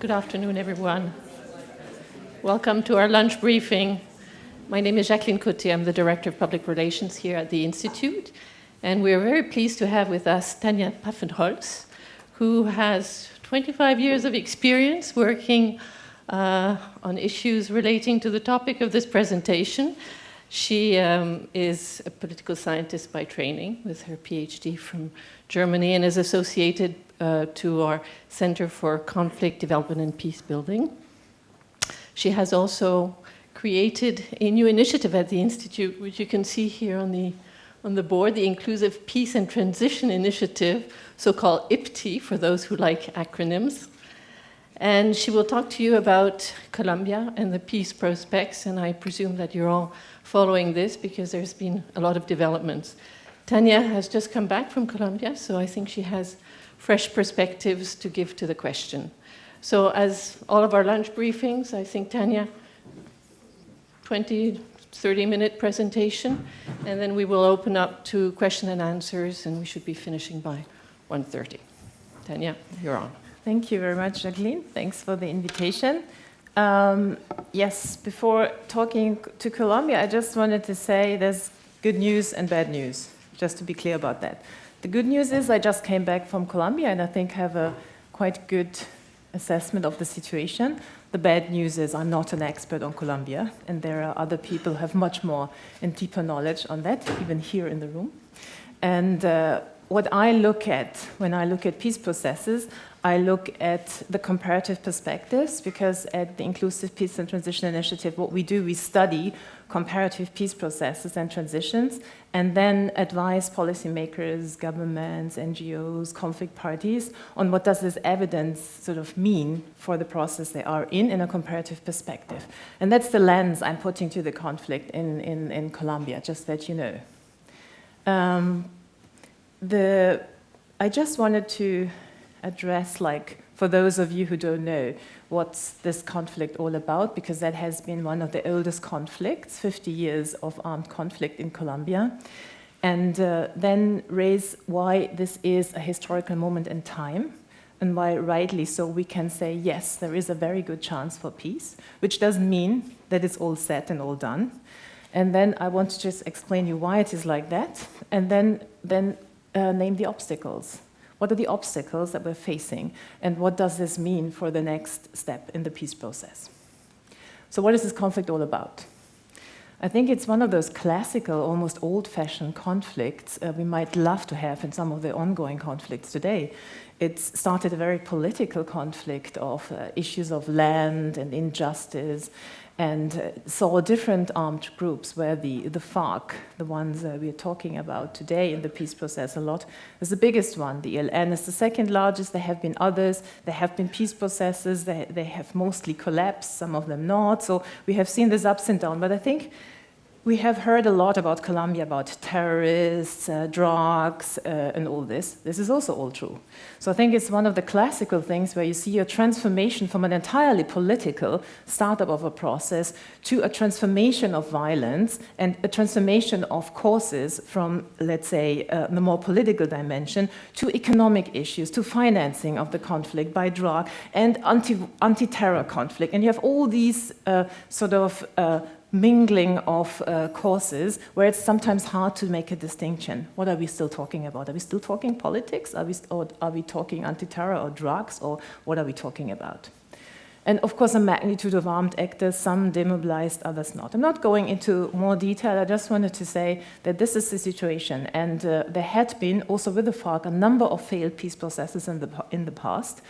Good afternoon, everyone. Welcome to our lunch briefing. My name is Jacqueline Coté. I'm the Director of Public Relations here at the Institute. And we are very pleased to have with us Thania Paffenholz, who has 25 years of experience working on issues relating to the topic of this presentation. She is a political scientist by training with her PhD from Germany and is associated to our Center for Conflict Development and Peace Building. She has also created a new initiative at the Institute, which you can see here on the board, the Inclusive Peace and Transition Initiative, so-called IPTI, for those who like acronyms. And she will talk to you about Colombia and the peace prospects, and I presume that you're all following this because there's been a lot of developments. Thania has just come back from Colombia, so I think she has fresh perspectives to give to the question. So as all of our lunch briefings, I think Thania, 20, 30-minute presentation, and then we will open up to question and answers, and we should be finishing by 1:30. Thania, you're on. Thank you very much, Jacqueline. Thanks for the invitation. Yes, before talking to Colombia, I just wanted to say there's good news and bad news, just to be clear about that. The good news is I just came back from Colombia and I think have a quite good assessment of the situation. The bad news is I'm not an expert on Colombia, and there are other people who have much more and deeper knowledge on that, even here in the room. And what I look at when I look at peace processes, I look at the comparative perspectives, because at the Inclusive Peace and Transition Initiative, what we do, we study comparative peace processes and transitions, and then advise policymakers, governments, NGOs, conflict parties on what does this evidence sort of mean for the process they are in a comparative perspective. And that's the lens I'm putting to the conflict in Colombia, just that you know. I just wanted to address, like, for those of you who don't know, what's this conflict all about, because that has been one of the oldest conflicts, 50 years of armed conflict in Colombia, and then raise why this is a historical moment in time, and why rightly so we can say, yes, there is a very good chance for peace, which doesn't mean that it's all set and all done. And then I want to just explain you why it is like that, and then name the obstacles. What are the obstacles that we're facing, and what does this mean for the next step in the peace process? So what is this conflict all about? I think it's one of those classical, almost old-fashioned conflicts we might love to have in some of the ongoing conflicts today. It started a very political conflict of issues of land and injustice, and saw different armed groups where the FARC, the ones we're talking about today in the peace process a lot, is the biggest one. The ELN is the second largest. There have been others. There have been peace processes. They have mostly collapsed, some of them not. So we have seen this ups and downs. But I think we have heard a lot about Colombia, about terrorists, drugs, and all this. This is also all true. So I think it's one of the classical things where you see a transformation from an entirely political startup of a process to a transformation of violence and a transformation of causes from, let's say, the more political dimension to economic issues, to financing of the conflict by drug and anti-terror conflict. And you have all these mingling of causes where it's sometimes hard to make a distinction. What are we still talking about? Are we still talking politics? Are we talking anti-terror or drugs? Or what are we talking about? And of course, a magnitude of armed actors, some demobilized, others not. I'm not going into more detail. I just wanted to say that this is the situation. And there had been, also with the FARC, a number of failed peace processes in the past.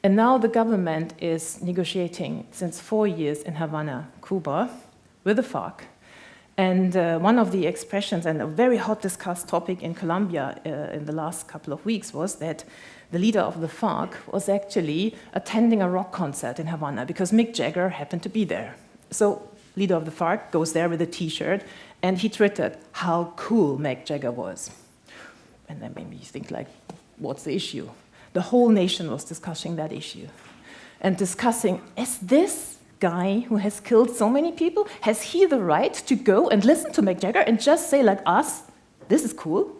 And now the government is negotiating since 4 years in Havana, Cuba, with the FARC. And one of the expressions, and a very hot discussed topic in Colombia in the last couple of weeks, was that the leader of the FARC was actually attending a rock concert in Havana because Mick Jagger happened to be there. So leader of the FARC goes there with a T-shirt, and he twittered how cool Mick Jagger was. And then maybe you think, like, what's the issue? The whole nation was discussing that issue. And discussing, is this guy who has killed so many people, has he the right to go and listen to Mick Jagger and just say, like us, this is cool?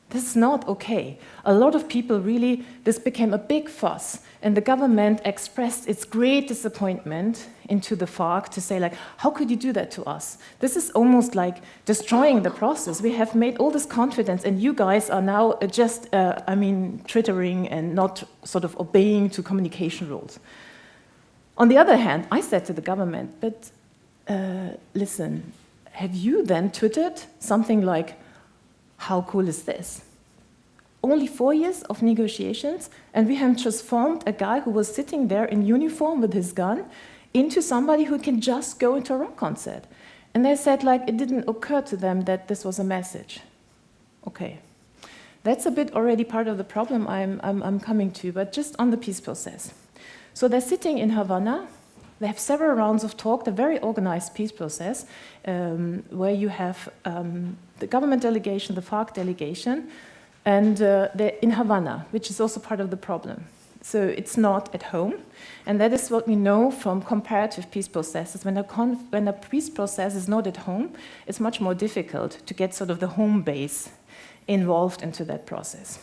This is not okay. A lot of people really, this became a big fuss, and the government expressed its great disappointment into the FARC to say, like, how could you do that to us? This is almost like destroying the process. We have made all this confidence, and you guys are now just, twittering and not sort of obeying to communication rules. On the other hand, I said to the government, but listen, have you then twittered something like, how cool is this? Only 4 years of negotiations, and we have transformed a guy who was sitting there in uniform with his gun into somebody who can just go into a rock concert. And they said, like, it didn't occur to them that this was a message. Okay. That's a bit already part of the problem I'm coming to, but just on the peace process. So they're sitting in Havana. They have several rounds of talk, a very organized peace process, where you have the government delegation, the FARC delegation, and they're in Havana, which is also part of the problem. So it's not at home, and that is what we know from comparative peace processes. When a peace process is not at home, it's much more difficult to get sort of the home base involved into that process.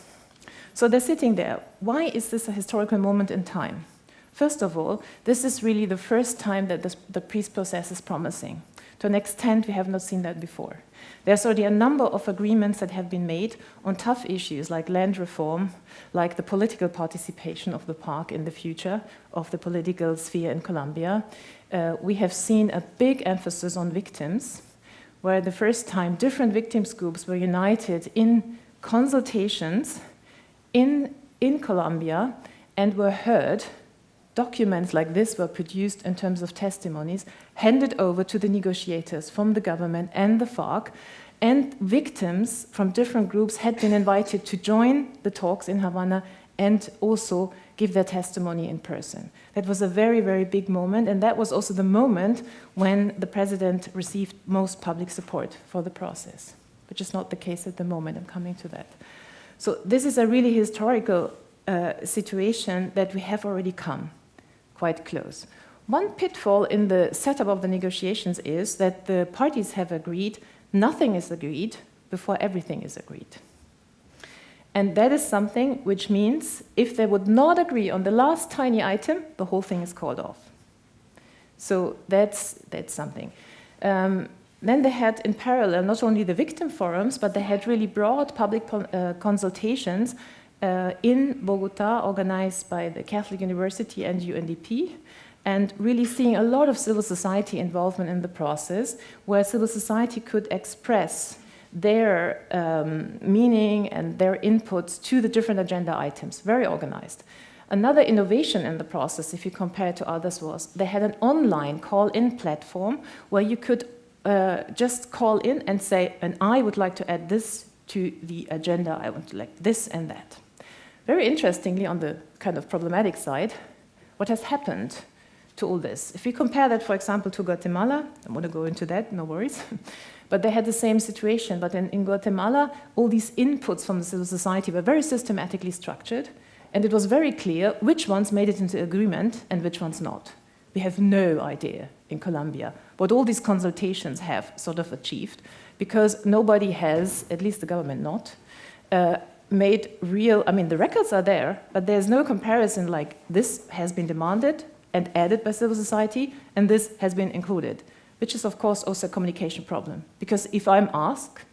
So they're sitting there. Why is this a historical moment in time? First of all, this is really the first time that the peace process is promising. To an extent, we have not seen that before. There's already a number of agreements that have been made on tough issues like land reform, like the political participation of the FARC in the future of the political sphere in Colombia. We have seen a big emphasis on victims, where the first time different victims groups were united in consultations in Colombia and were heard. Documents like this were produced in terms of testimonies, handed over to the negotiators from the government and the FARC, and victims from different groups had been invited to join the talks in Havana and also give their testimony in person. That was a very, very big moment, and that was also the moment when the president received most public support for the process, which is not the case at the moment. I'm coming to that. So this is a really historical situation that we have already come quite close. One pitfall in the setup of the negotiations is that the parties have agreed nothing is agreed before everything is agreed. And that is something which means if they would not agree on the last tiny item, the whole thing is called off. So that's something. Then they had in parallel not only the victim forums, but they had really broad public consultations in Bogota, organized by the Catholic University and UNDP, and really seeing a lot of civil society involvement in the process, where civil society could express their meaning and their inputs to the different agenda items, very organized. Another innovation in the process, if you compare it to others, was they had an online call-in platform where you could just call in and say, and I would like to add this to the agenda, I want to like this and that. Very interestingly, on the kind of problematic side, what has happened to all this? If we compare that, for example, to Guatemala, I want to go into that, no worries, but they had the same situation. But in Guatemala, all these inputs from the civil society were very systematically structured, and it was very clear which ones made it into agreement and which ones not. We have no idea in Colombia what all these consultations have sort of achieved, because nobody has, at least the government not, made real, I mean, the records are there, but there's no comparison like this has been demanded and added by civil society, and this has been included, which is, of course, also a communication problem. Because if I'm asked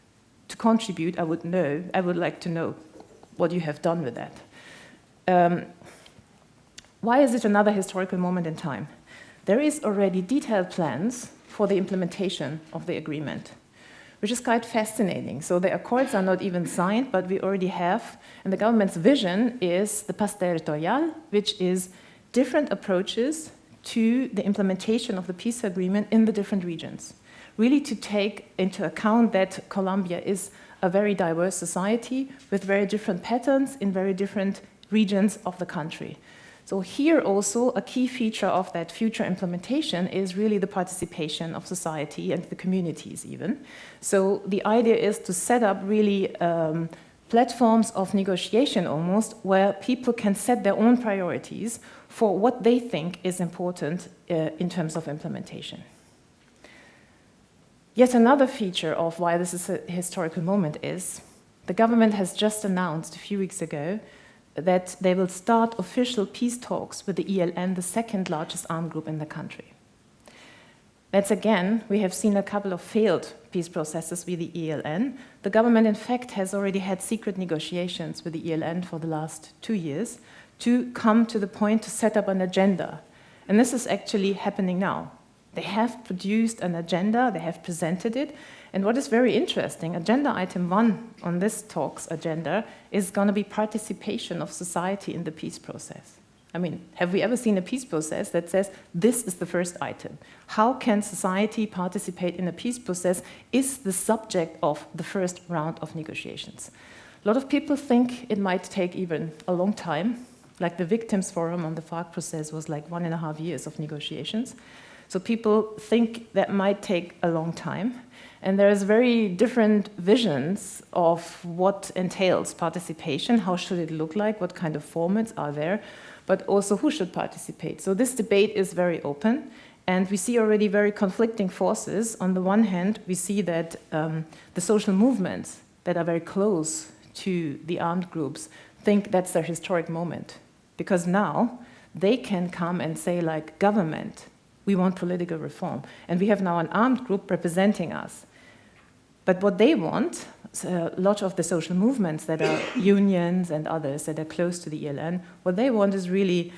to contribute, I would like to know what you have done with that. Why is it another historical moment in time? There is already detailed plans for the implementation of the agreement, which is quite fascinating. So the accords are not even signed, but we already have, and the government's vision is the paz territorial, which is different approaches to the implementation of the peace agreement in the different regions. Really to take into account that Colombia is a very diverse society with very different patterns in very different regions of the country. So here also a key feature of that future implementation is really the participation of society and the communities even. So the idea is to set up really platforms of negotiation almost, where people can set their own priorities for what they think is important in terms of implementation. Yet another feature of why this is a historical moment is The government has just announced a few weeks ago that they will start official peace talks with the ELN, the second largest armed group in the country. That's again, we have seen a couple of failed peace processes with the ELN. The government, in fact, has already had secret negotiations with the ELN for the last 2 years to come to the point to set up an agenda. And this is actually happening now. They have produced an agenda, they have presented it, and what is very interesting, agenda item 1 on this talk's agenda is going to be participation of society in the peace process. I mean, have we ever seen a peace process that says this is the first item? How can society participate in a peace process is the subject of the first round of negotiations. A lot of people think it might take even a long time, like the victims forum on the FARC process was like 1.5 years of negotiations. So people think that might take a long time. And there's very different visions of what entails participation, how should it look like, what kind of formats are there, but also who should participate. So this debate is very open, and we see already very conflicting forces. On the one hand, we see that the social movements that are very close to the armed groups think that's their historic moment, because now they can come and say, like, government, we want political reform, and we have now an armed group representing us. But what they want, a lot of the social movements that are unions and others that are close to the ELN, what they want is really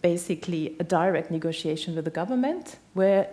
basically a direct negotiation with the government, where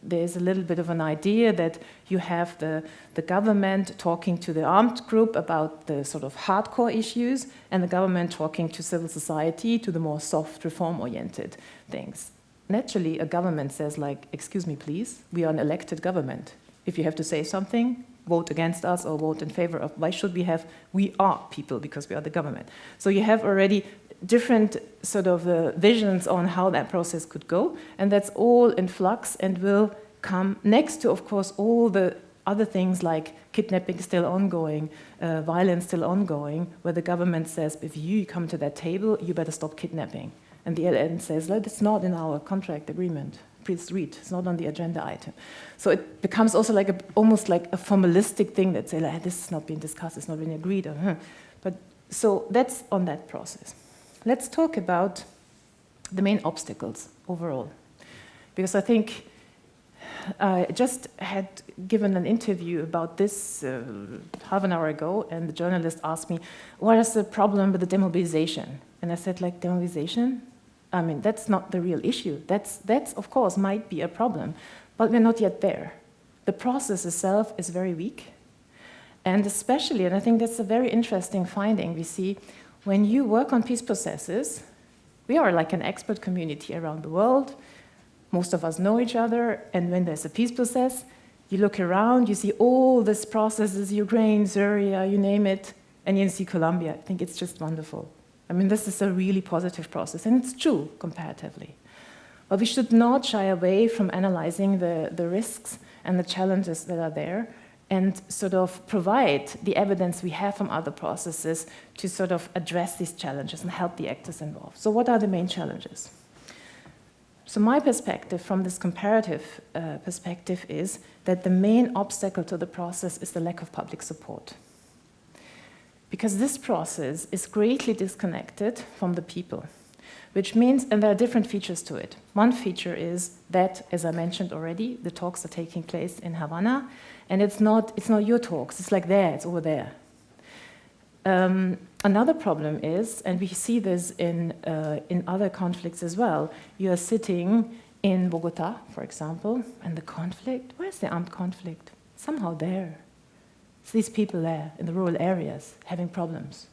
there's a little bit of an idea that you have the government talking to the armed group about the sort of hardcore issues, and the government talking to civil society, to the more soft, reform-oriented things. Naturally, a government says, like, excuse me, please, we are an elected government. If you have to say something, vote against us or vote in favor of. Why should we are people because we are the government. So you have already different sort of visions on how that process could go, and that's all in flux and will come next to, of course, all the other things like kidnapping still ongoing, violence still ongoing, where the government says, if you come to that table, you better stop kidnapping. And the ELN says, it's not in our contract agreement. Please read, it's not on the agenda item. So it becomes also like almost like a formalistic thing that say, like, this is not being discussed, it's not being agreed on. But so that's on that process. Let's talk about the main obstacles overall. Because I think I just had given an interview about this half an hour ago, and the journalist asked me, what is the problem with the demobilization? And I said, like, demobilization? I mean, that's not the real issue. That's of course, might be a problem, but we're not yet there. The process itself is very weak. And especially, and I think that's a very interesting finding we see, when you work on peace processes, we are like an expert community around the world. Most of us know each other, and when there's a peace process, you look around, you see all these processes, Ukraine, Syria, you name it, and you see Colombia. I think it's just wonderful. I mean, this is a really positive process, and it's true comparatively. But we should not shy away from analyzing the risks and the challenges that are there, and sort of provide the evidence we have from other processes to sort of address these challenges and help the actors involved. So what are the main challenges? So my perspective from this comparative perspective is that the main obstacle to the process is the lack of public support. Because this process is greatly disconnected from the people, which means, and there are different features to it. One feature is that, as I mentioned already, the talks are taking place in Havana, and it's not your talks, it's like there, it's over there. Another problem is, and we see this in other conflicts as well, you are sitting in Bogota, for example, and the conflict, where's the armed conflict? Somehow there. It's these people there in the rural areas having problems.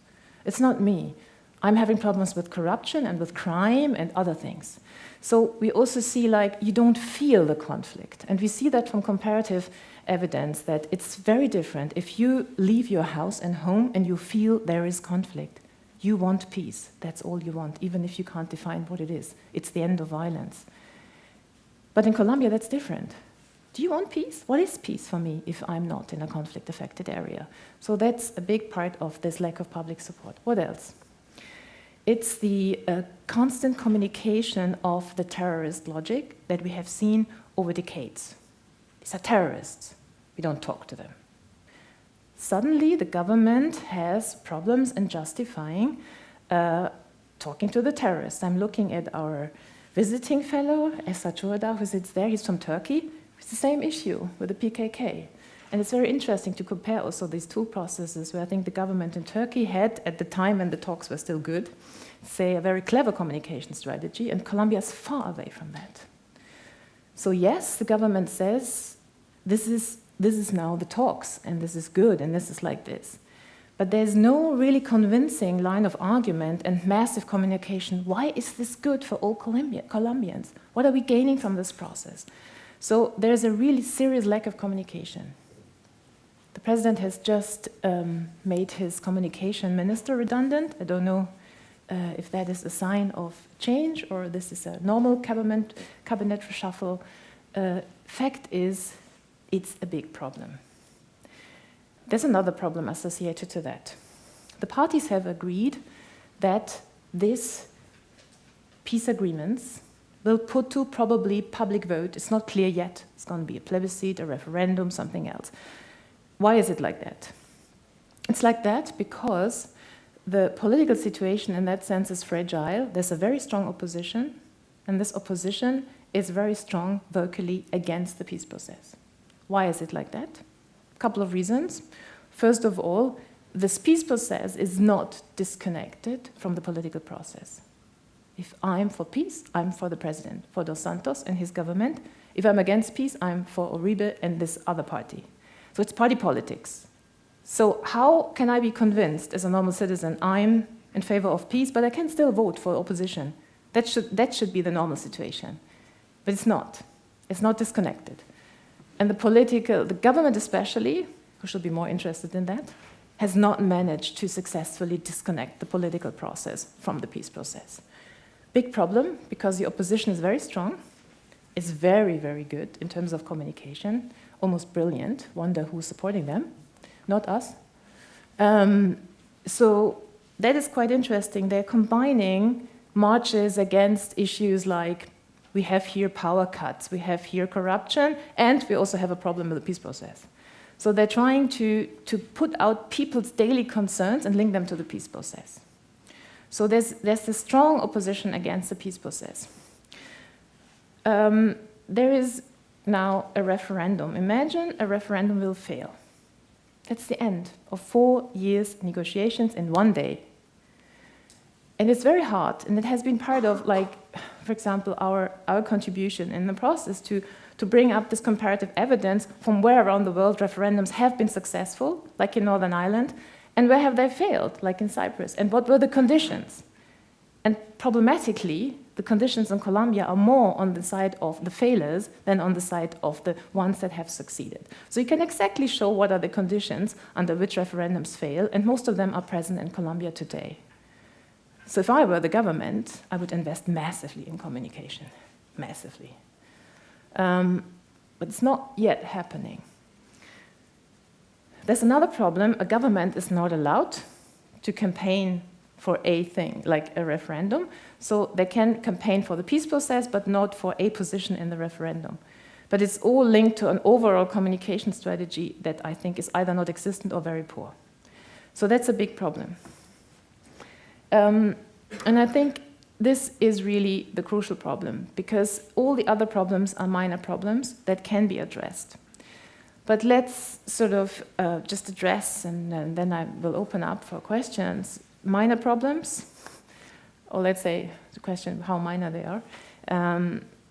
It's not me. I'm having problems with corruption and with crime and other things. So we also see, like, you don't feel the conflict. And we see that from comparative evidence that it's very different. If you leave your house and home and you feel there is conflict, you want peace. That's all you want, even if you can't define what it is. It's the end of violence. But in Colombia, that's different. Do you want peace? What is peace for me if I'm not in a conflict-affected area? So that's a big part of this lack of public support. What else? It's the constant communication of the terrorist logic that we have seen over decades. These are terrorists. We don't talk to them. suddenly the government has problems in justifying talking to the terrorists. I'm looking at our visiting fellow, Esra Çorda, who sits there. He's from Turkey. It's the same issue with the PKK. And it's very interesting to compare also these two processes, where I think the government in Turkey had, at the time when the talks were still good, say a very clever communication strategy, and Colombia is far away from that. So yes, the government says, this is now the talks, and this is good, and this is like this. But there's no really convincing line of argument and massive communication. Why is this good for all Colombians? What are we gaining from this process? So there's a really serious lack of communication. The president has just made his communication minister redundant. I don't know if that is a sign of change or this is a normal cabinet reshuffle. Fact is, it's a big problem. There's another problem associated to that. The parties have agreed that these peace agreements will put to probably public vote. It's not clear yet. It's going to be a plebiscite, a referendum, something else. Why is it like that? It's like that because the political situation in that sense is fragile. There's a very strong opposition, and this opposition is very strong vocally against the peace process. Why is it like that? A couple of reasons. First of all, this peace process is not disconnected from the political process. If I'm for peace, I'm for the president, for Dos Santos and his government. If I'm against peace, I'm for Uribe and this other party. So it's party politics. So how can I be convinced as a normal citizen I'm in favor of peace, but I can still vote for opposition? That should be the normal situation. But it's not. It's not disconnected. And the government especially, who should be more interested in that, has not managed to successfully disconnect the political process from the peace process. Big problem, because the opposition is very strong, is very, very good in terms of communication, almost brilliant. Wonder who's supporting them, not us. So that is quite interesting. They're combining marches against issues like we have here power cuts, we have here corruption, and we also have a problem with the peace process. So they're trying to put out people's daily concerns and link them to the peace process. So there's this strong opposition against the peace process. There is now a referendum. Imagine a referendum will fail. That's the end of 4 years negotiations in one day. And it's very hard, and it has been part of, like, for example, our contribution in the process to bring up this comparative evidence from where around the world referendums have been successful, like in Northern Ireland, and where have they failed, like in Cyprus, and what were the conditions. And problematically, the conditions in Colombia are more on the side of the failures than on the side of the ones that have succeeded. So you can exactly show what are the conditions under which referendums fail, and most of them are present in Colombia today. So if I were the government, I would invest massively in communication, massively. But it's not yet happening. There's another problem. A government is not allowed to campaign for a thing, like a referendum. So they can campaign for the peace process, but not for a position in the referendum. But it's all linked to an overall communication strategy that I think is either not existent or very poor. So that's a big problem. And I think this is really the crucial problem, because all the other problems are minor problems that can be addressed. But let's sort of just address, and then I will open up for questions, minor problems, or let's say the question of how minor they are.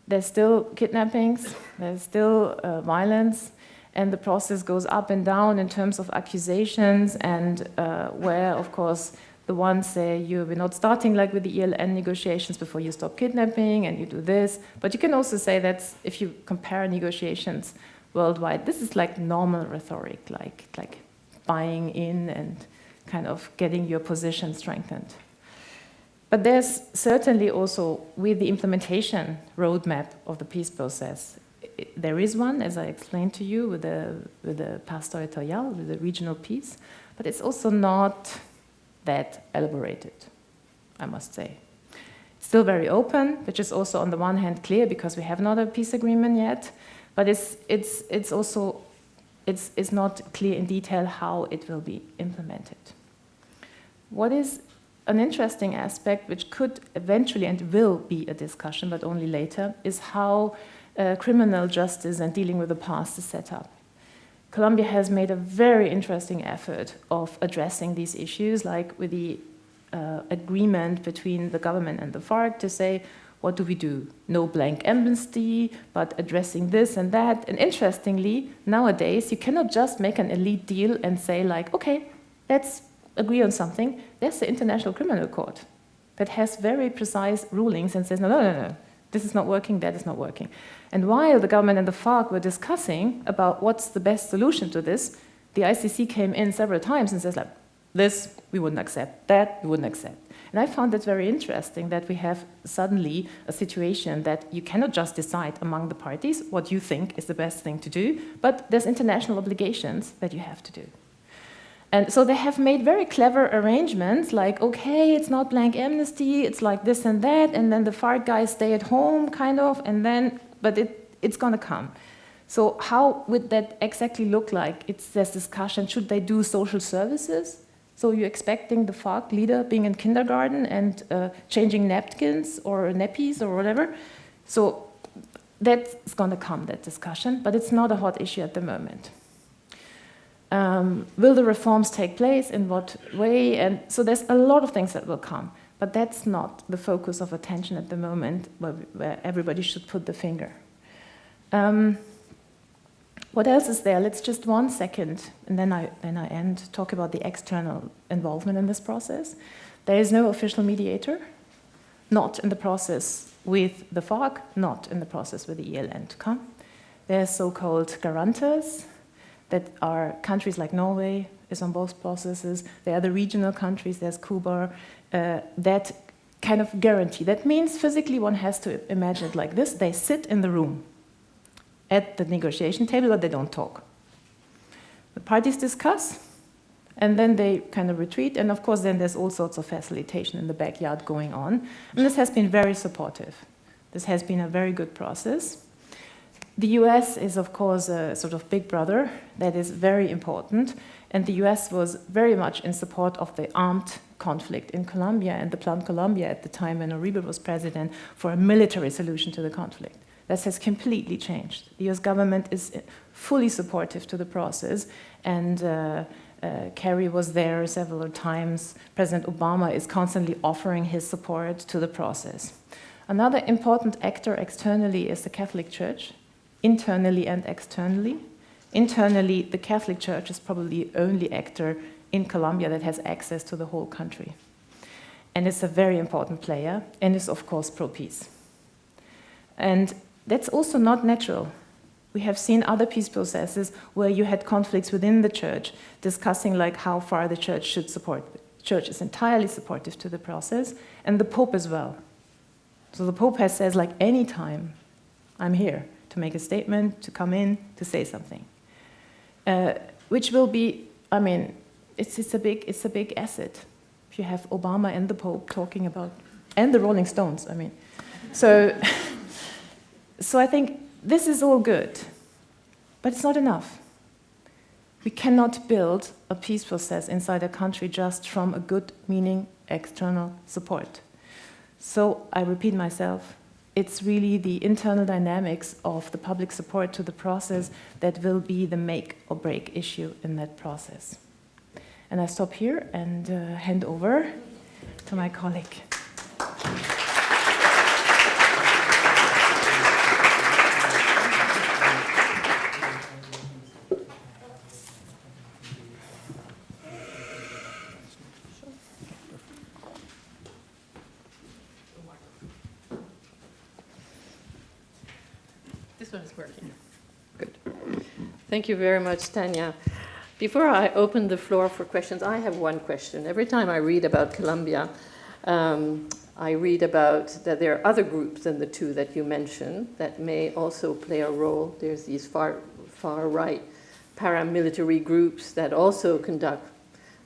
There's still kidnappings, there's still violence, and the process goes up and down in terms of accusations, and where, of course, the ones say we're not starting like with the ELN negotiations before you stop kidnapping, and you do this. But you can also say that if you compare negotiations worldwide, this is like normal rhetoric, like buying in and kind of getting your position strengthened. But there's certainly also, with the implementation roadmap of the peace process, there is one, as I explained to you, with the Paz Territorial, with the regional peace, but it's also not that elaborated, I must say. It's still very open, which is also on the one hand clear because we have not a peace agreement yet, but it's also it's not clear in detail how it will be implemented. What is an interesting aspect, which could eventually and will be a discussion, but only later, is how criminal justice and dealing with the past is set up. Colombia has made a very interesting effort of addressing these issues, like with the agreement between the government and the FARC to say, what do we do? No blank amnesty, but addressing this and that. And interestingly, nowadays, you cannot just make an elite deal and say like, okay, let's agree on something. There's the International Criminal Court that has very precise rulings and says, no, this is not working, that is not working. And while the government and the FARC were discussing about what's the best solution to this, the ICC came in several times and says like, this we wouldn't accept, that we wouldn't accept. And I found it very interesting that we have suddenly a situation that you cannot just decide among the parties what you think is the best thing to do, but there's international obligations that you have to do. And so they have made very clever arrangements, like, okay, it's not blank amnesty, it's like this and that, and then the FARC guys stay at home, kind of, and then, but it's going to come. So how would that exactly look like? There's discussion, should they do social services? So you're expecting the FARC leader being in kindergarten and changing napkins or nappies or whatever. So that's going to come, that discussion, but it's not a hot issue at the moment. Will the reforms take place? In what way? And so there's a lot of things that will come, but that's not the focus of attention at the moment where everybody should put the finger. What else is there? Let's just 1 second, and then I end, talk about the external involvement in this process. There is no official mediator, not in the process with the FARC, not in the process with the ELN to come. There are so-called guarantors that are countries like Norway is on both processes. There are the regional countries, there's Cuba, that kind of guarantee. That means physically one has to imagine it like this. They sit in the room at the negotiation table, but they don't talk. The parties discuss, and then they kind of retreat, and of course then there's all sorts of facilitation in the backyard going on. And this has been very supportive. This has been a very good process. The US is, of course, a sort of big brother that is very important, and the US was very much in support of the armed conflict in Colombia and the Plan Colombia at the time when Uribe was president for a military solution to the conflict. That has completely changed. The US government is fully supportive to the process, and Kerry was there several times. President Obama is constantly offering his support to the process. Another important actor externally is the Catholic Church, internally and externally. Internally, the Catholic Church is probably the only actor in Colombia that has access to the whole country. And it's a very important player, and is of course pro-peace. And that's also not natural. We have seen other peace processes where you had conflicts within the church, discussing like how far the church should support. The church is entirely supportive to the process, and the Pope as well. So the Pope has says like, anytime I'm here to make a statement, to come in, to say something. Which will be, I mean, it's a big asset. If you have Obama and the Pope talking about, and the Rolling Stones, I mean. So I think this is all good, but it's not enough. We cannot build a peace process inside a country just from a good meaning external support. So I repeat myself, it's really the internal dynamics of the public support to the process that will be the make or break issue in that process. And I stop here and hand over to my colleague. This one is working. Good. Thank you very much, Thania. Before I open the floor for questions, I have one question. Every time I read about Colombia, I read about that there are other groups than the two that you mentioned that may also play a role. There's these far-right paramilitary groups that also conduct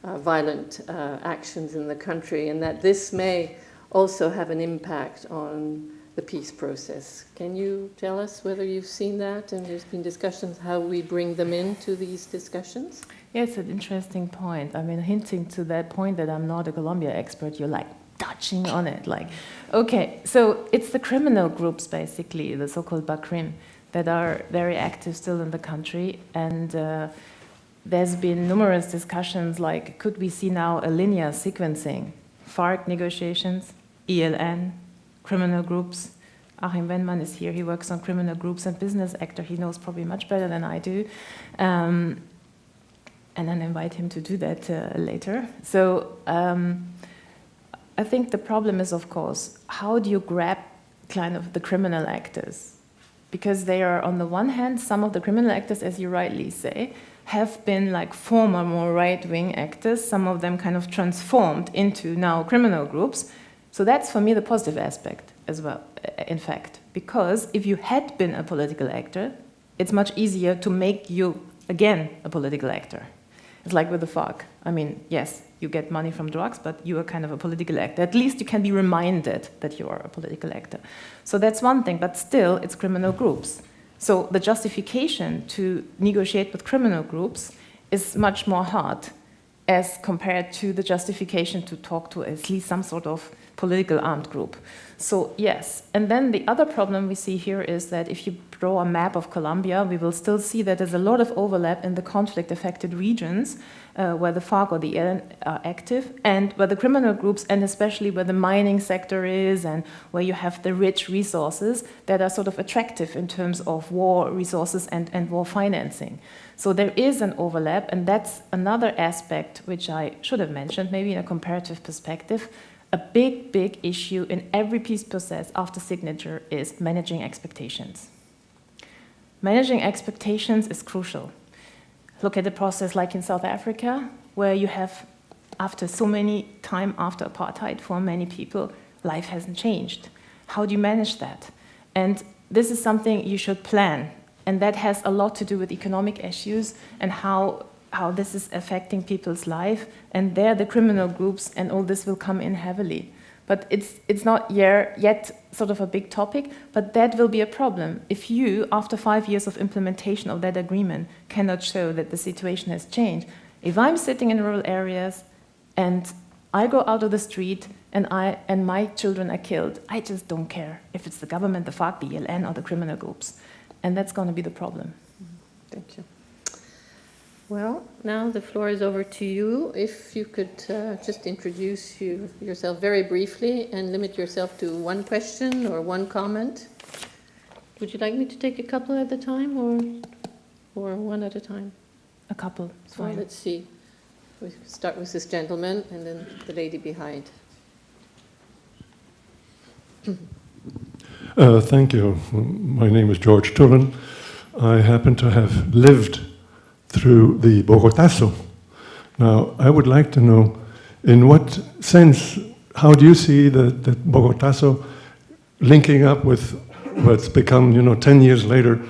violent actions in the country, and that this may also have an impact on the peace process. Can you tell us whether you've seen that and there's been discussions how we bring them into these discussions? Yeah, it's an interesting point. I mean, hinting to that point that I'm not a Colombia expert, you're like touching on it. Like, okay, so it's the criminal groups, basically, the so-called BACRIM, that are very active still in the country. And there's been numerous discussions like, could we see now a linear sequencing? FARC negotiations, ELN, criminal groups. Achim Wennmann is here, he works on criminal groups and business actor, he knows probably much better than I do. And then invite him to do that later. So I think the problem is, of course, how do you grab kind of the criminal actors? Because they are, on the one hand, some of the criminal actors, as you rightly say, have been like former more right-wing actors, some of them kind of transformed into now criminal groups. So that's for me the positive aspect as well, in fact, because if you had been a political actor, it's much easier to make you again a political actor. It's like with the FARC. I mean, yes, you get money from drugs, but you are kind of a political actor. At least you can be reminded that you are a political actor. So that's one thing, but still it's criminal groups. So the justification to negotiate with criminal groups is much more hard as compared to the justification to talk to at least some sort of political armed group. So yes, and then the other problem we see here is that if you draw a map of Colombia, we will still see that there's a lot of overlap in the conflict-affected regions where the FARC or the ELN are active, and where the criminal groups, and especially where the mining sector is, and where you have the rich resources that are sort of attractive in terms of war resources and war financing. So there is an overlap, and that's another aspect which I should have mentioned, maybe in a comparative perspective. A big, big issue in every peace process after signature is managing expectations. Managing expectations is crucial. Look at the process like in South Africa, where you have, after so many time after apartheid, for many people, life hasn't changed. How do you manage that? And this is something you should plan. And that has a lot to do with economic issues and how this is affecting people's life. And there the criminal groups and all this will come in heavily. But it's not yet sort of a big topic, but that will be a problem. If you, after 5 years of implementation of that agreement, cannot show that the situation has changed. If I'm sitting in rural areas and I go out of the street and my children are killed, I just don't care if it's the government, the FARC, the ELN, or the criminal groups. And that's going to be the problem. Thank you. Well, now the floor is over to you. If you could just introduce yourself very briefly and limit yourself to one question or one comment. Would you like me to take a couple at a time or one at a time? A couple, So fine. let's see. We start with this gentleman and then the lady behind. Thank you. My name is George Tullen. I happen to have lived through the Bogotazo. Now, I would like to know, in what sense, how do you see the Bogotazo linking up with what's become, 10 years later,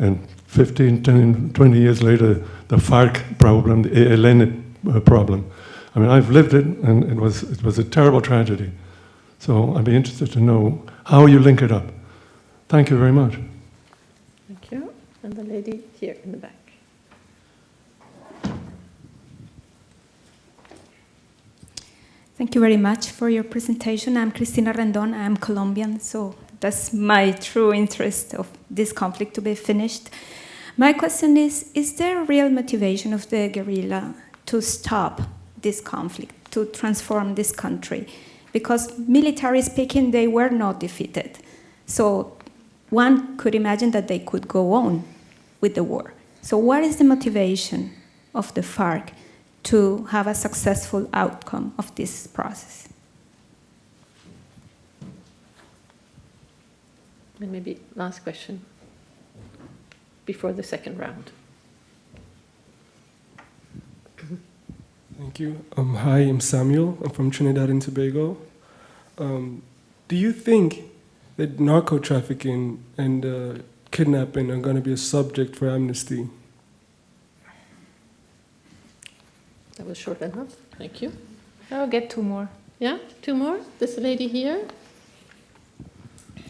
and 15, 10, 20 years later, the FARC problem, the ELN problem? I mean, I've lived it, and it was a terrible tragedy. So I'd be interested to know how you link it up. Thank you very much. Thank you. And the lady here in the back. Thank you very much for your presentation. I'm Cristina Rendon. I'm Colombian, so that's my true interest of this conflict to be finished. My question is there a real motivation of the guerrilla to stop this conflict, to transform this country? Because military speaking, they were not defeated. So one could imagine that they could go on with the war. So what is the motivation of the FARC to have a successful outcome of this process? And maybe last question before the second round. Thank you. Hi, I'm Samuel. I'm from Trinidad and Tobago. Do you think that narco-trafficking and kidnapping are going to be a subject for amnesty? That was short enough. Thank you. I'll get two more. Yeah, two more. This lady here.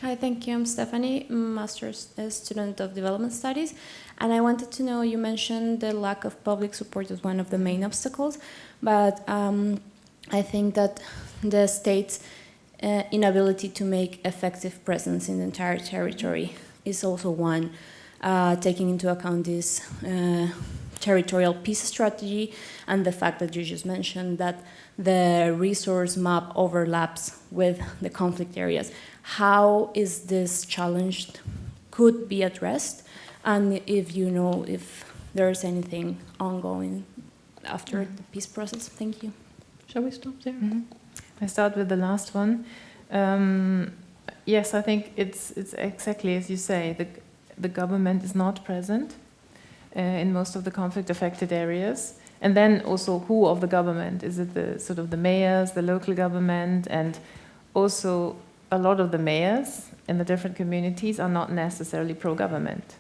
Hi, thank you. I'm Stephanie, master's student of development studies, and I wanted to know, you mentioned the lack of public support as one of the main obstacles, but I think that the state's inability to make effective presence in the entire territory is also one, taking into account this territorial peace strategy and the fact that you just mentioned that the resource map overlaps with the conflict areas. How is this challenge could be addressed, and if you know if there is anything ongoing after the peace process? Thank you. Shall we stop there? Mm-hmm. I start with the last one. Yes, I think it's exactly as you say. The government is not present in most of the conflict-affected areas. And then also, who of the government? Is it the sort of the mayors, the local government, and also a lot of the mayors in the different communities are not necessarily pro-government,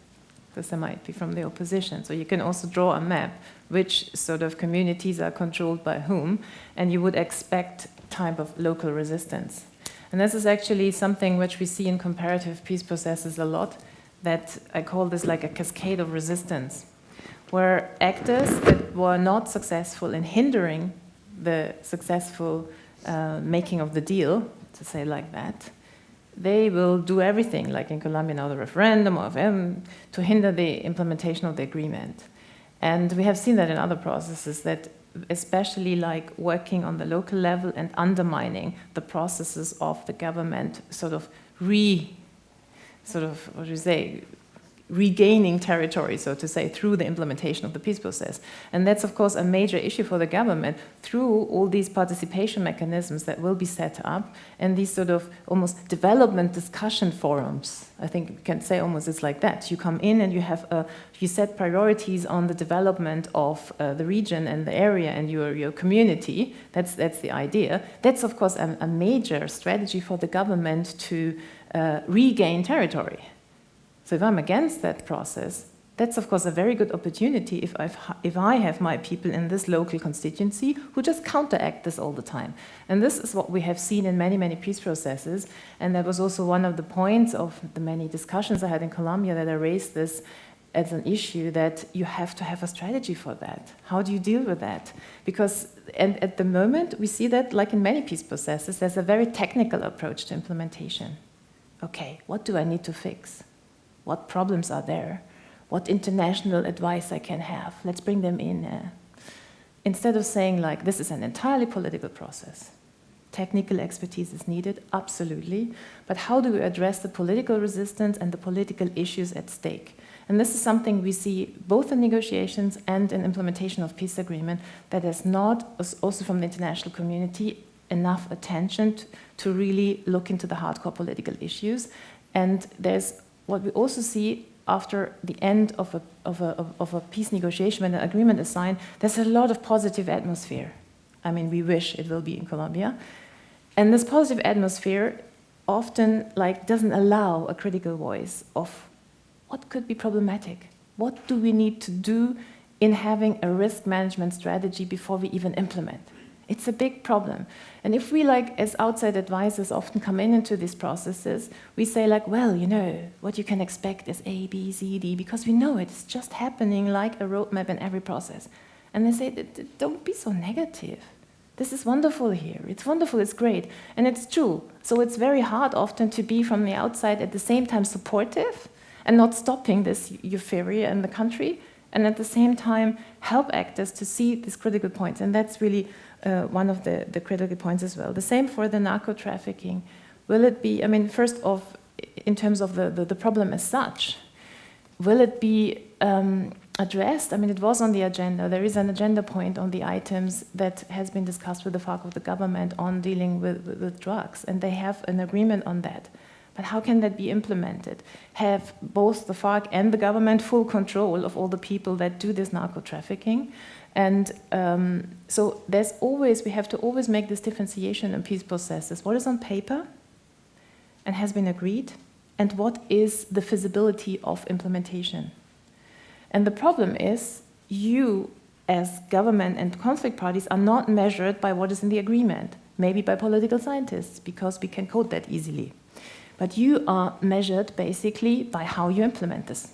because they might be from the opposition. So you can also draw a map which sort of communities are controlled by whom, and you would expect type of local resistance. And this is actually something which we see in comparative peace processes a lot, that I call this like a cascade of resistance, where actors that were not successful in hindering the successful making of the deal, to say like that, they will do everything, like in Colombia now, the referendum of to hinder the implementation of the agreement. And we have seen that in other processes, that especially like working on the local level and undermining the processes of the government, regaining territory, so to say, through the implementation of the peace process. And that's, of course, a major issue for the government through all these participation mechanisms that will be set up and these sort of almost development discussion forums. I think we can say almost it's like that. You come in and you set priorities on the development of the region and the area and your community. That's the idea. That's, of course, a major strategy for the government to regain territory. So if I'm against that process, that's of course a very good opportunity if I have my people in this local constituency who just counteract this all the time. And this is what we have seen in many, many peace processes. And that was also one of the points of the many discussions I had in Colombia, that I raised this as an issue, that you have to have a strategy for that. How do you deal with that? Because and at the moment we see that, like in many peace processes, there's a very technical approach to implementation. Okay, what do I need to fix? What problems are there? What international advice I can have? Let's bring them in. Instead of saying like, this is an entirely political process. Technical expertise is needed, absolutely. But how do we address the political resistance and the political issues at stake? And this is something we see both in negotiations and in implementation of peace agreement, that has not, also from the international community, enough attention to really look into the hardcore political issues. And there's what we also see after the end of a peace negotiation, when an agreement is signed, there's a lot of positive atmosphere. I mean, we wish it will be in Colombia. And this positive atmosphere often doesn't allow a critical voice of what could be problematic. What do we need to do in having a risk management strategy before we even implement? It's a big problem. And if we, as outside advisors, often come into these processes, we say, well, what you can expect is A, B, C, D, because we know it's just happening like a roadmap in every process. And they say, don't be so negative. This is wonderful here. It's wonderful, it's great. And it's true. So it's very hard often to be from the outside at the same time supportive and not stopping this euphoria in the country, and at the same time help actors to see these critical points. And that's really one of the critical points as well. The same for the narco trafficking. Will it be, first off, in terms of the problem as such, will it be addressed? It was on the agenda. There is an agenda point on the items that has been discussed with the FARC, with the government, on dealing with drugs, and they have an agreement on that. But how can that be implemented? Have both the FARC and the government full control of all the people that do this narco trafficking? And so we have to always make this differentiation in peace processes. What is on paper and has been agreed, and what is the feasibility of implementation? And the problem is, you as government and conflict parties are not measured by what is in the agreement, maybe by political scientists, because we can code that easily. but you are measured basically by how you implement this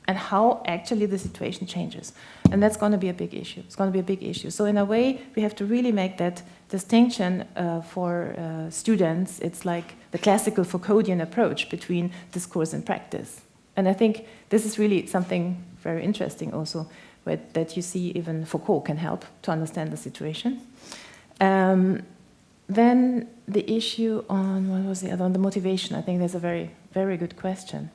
and how actually the situation changes. And that's going to be a big issue. It's going to be a big issue. So in a way, we have to really make that distinction for students. It's like the classical Foucauldian approach between discourse and practice. And I think this is really something very interesting also, that you see even Foucault can help to understand the situation. Then the issue on, what was the other, on the motivation. I think there's a very, very good question.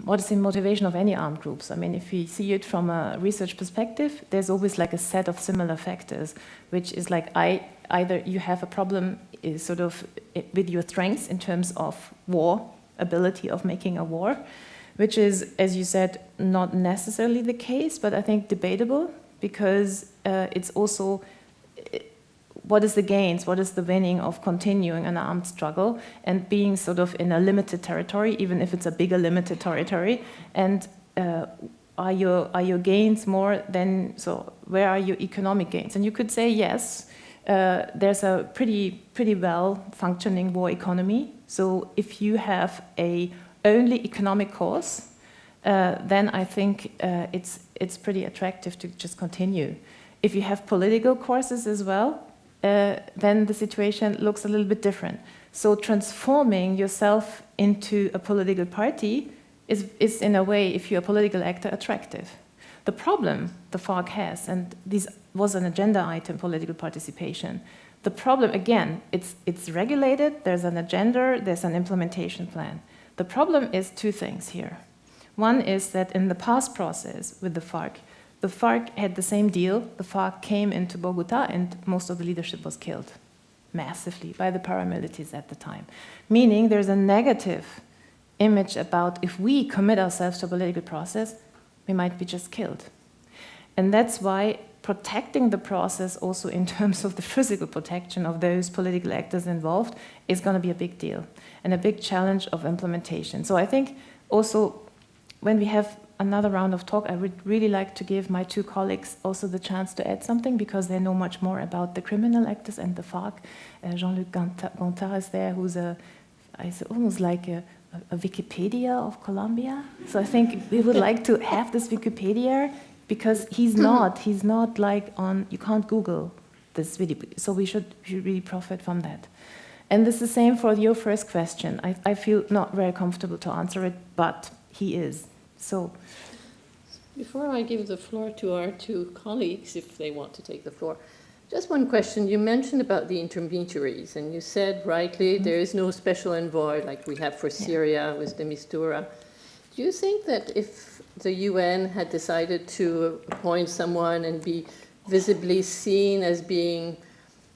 What is the motivation of any armed groups? I mean, if we see it from a research perspective, there's always like a set of similar factors, which is like either you have a problem sort of with your strengths in terms of war, ability of making a war, which is, as you said, not necessarily the case, but I think debatable, because it's also what is the gains, what is the winning of continuing an armed struggle and being sort of in a limited territory, even if it's a bigger limited territory, and are your gains more than, so where are your economic gains? And you could say yes, there's a pretty well functioning war economy. So if you have a only economic cause, then I think it's pretty attractive to just continue. If you have political courses as well, then the situation looks a little bit different. So transforming yourself into a political party is in a way, if you're a political actor, attractive. The problem the FARC has, and this was an agenda item, political participation. The problem, again, it's regulated, there's an agenda, there's an implementation plan. The problem is two things here. One is that in the past process with the FARC had the same deal. The FARC came into Bogota and most of the leadership was killed massively by the paramilitaries at the time. Meaning there's a negative image about if we commit ourselves to a political process, we might be just killed. And that's why protecting the process also in terms of the physical protection of those political actors involved is going to be a big deal and a big challenge of implementation. So I think also when we have another round of talk, I would really like to give my two colleagues also the chance to add something, because they know much more about the criminal actors and the FARC. Jean-Luc Gontard is there, who's almost like a Wikipedia of Colombia. So I think we would like to have this Wikipedia, because he's not like on, you can't Google this video. So we should really profit from that. And this is the same for your first question. I feel not very comfortable to answer it, but he is. So, before I give the floor to our two colleagues, if they want to take the floor, just one question. You mentioned about the intermediaries, and you said rightly there is no special envoy like we have for Syria with de Mistura. Do you think that if the UN had decided to appoint someone and be visibly seen as being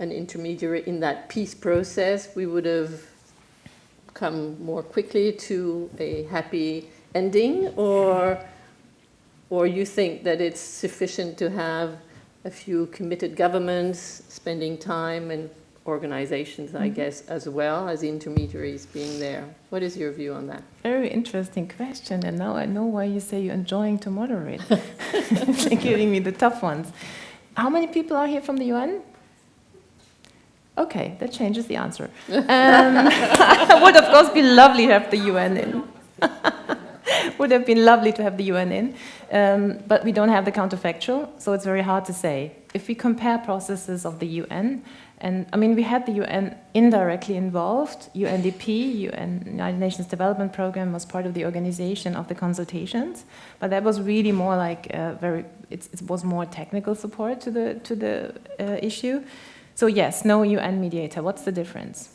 an intermediary in that peace process, we would have come more quickly to a happy ending, or you think that it's sufficient to have a few committed governments spending time and organizations, I guess, as well as intermediaries being there? What is your view on that? Very interesting question, and now I know why you say you're enjoying to moderate. You're giving me the tough ones. How many people are here from the UN? Okay, that changes the answer. It would, of course, be lovely to have the UN in. Would have been lovely to have the UN in, but we don't have the counterfactual, so it's very hard to say. If we compare processes of the UN, and I mean, we had the UN indirectly involved. UNDP, United Nations Development Programme, was part of the organization of the consultations, but that was really more like it was more technical support to the issue. So yes, no UN mediator. What's the difference?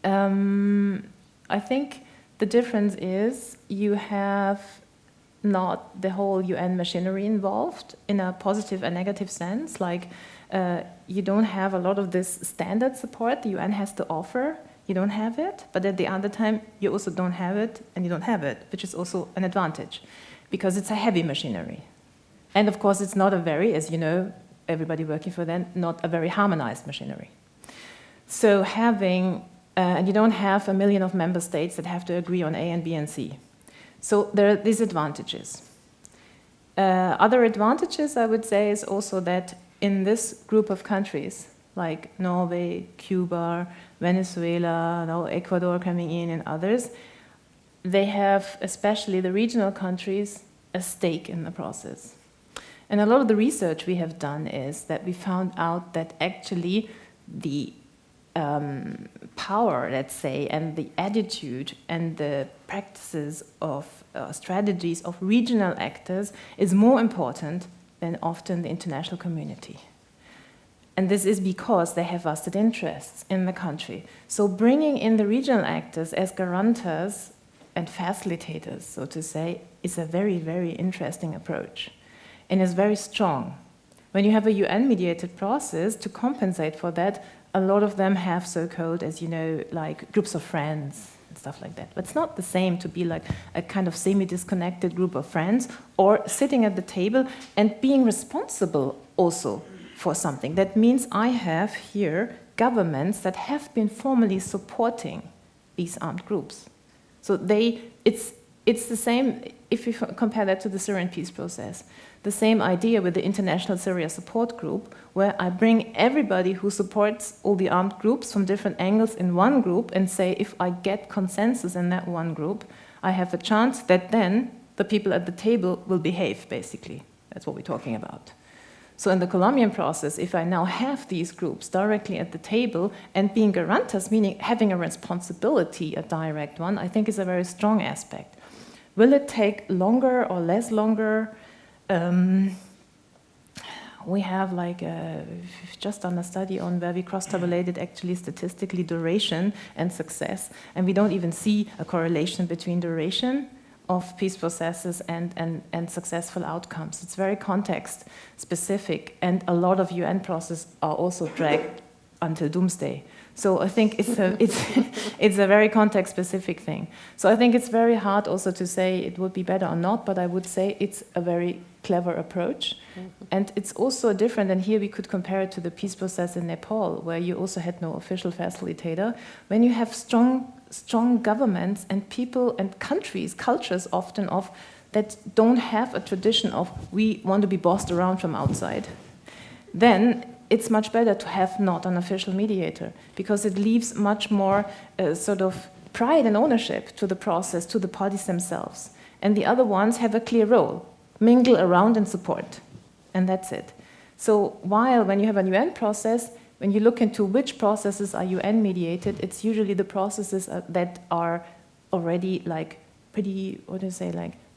I think the difference is you have not the whole UN machinery involved in a positive and negative sense. Like you don't have a lot of this standard support the UN has to offer. You don't have it, but at the other time you also don't have it, and you don't have it, which is also an advantage, because it's a heavy machinery. And of course it's not a very, as you know, everybody working for them, not a very harmonized machinery. So having and you don't have 1 million of member states that have to agree on A and B and C. So there are these advantages. Other advantages, I would say, is also that in this group of countries, like Norway, Cuba, Venezuela, now Ecuador coming in, and others, they have, especially the regional countries, a stake in the process. And a lot of the research we have done is that we found out that actually the power, let's say, and the attitude and the practices of strategies of regional actors is more important than often the international community. And this is because they have vested interests in the country. So bringing in the regional actors as guarantors and facilitators, so to say, is a very, very interesting approach and is very strong. When you have a UN-mediated process, to compensate for that, a lot of them have so-called, as you know, like groups of friends and stuff like that. But it's not the same to be like a kind of semi-disconnected group of friends or sitting at the table and being responsible also for something. That means I have here governments that have been formally supporting these armed groups. So it's the same, if you compare that to the Syrian peace process, the same idea with the International Syria Support Group, where I bring everybody who supports all the armed groups from different angles in one group and say, if I get consensus in that one group, I have a chance that then the people at the table will behave, basically. That's what we're talking about. So in the Colombian process, if I now have these groups directly at the table and being guarantors, meaning having a responsibility, a direct one, I think is a very strong aspect. Will it take longer or less longer? We have we've just done a study on where we cross-tabulated actually statistically duration and success, and we don't even see a correlation between duration of peace processes and successful outcomes. It's very context specific, and a lot of UN processes are also dragged until doomsday. So I think it's a very context specific thing. So I think it's very hard also to say it would be better or not, but I would say it's a very clever approach. Mm-hmm. And it's also different, and here we could compare it to the peace process in Nepal, where you also had no official facilitator. When you have strong governments and people and countries, cultures often of that don't have a tradition of we want to be bossed around from outside, then it's much better to have not an official mediator, because it leaves much more sort of pride and ownership to the process, to the parties themselves. And the other ones have a clear role, mingle around and support, and that's it. So while when you have a UN process, when you look into which processes are UN mediated, it's usually the processes that are already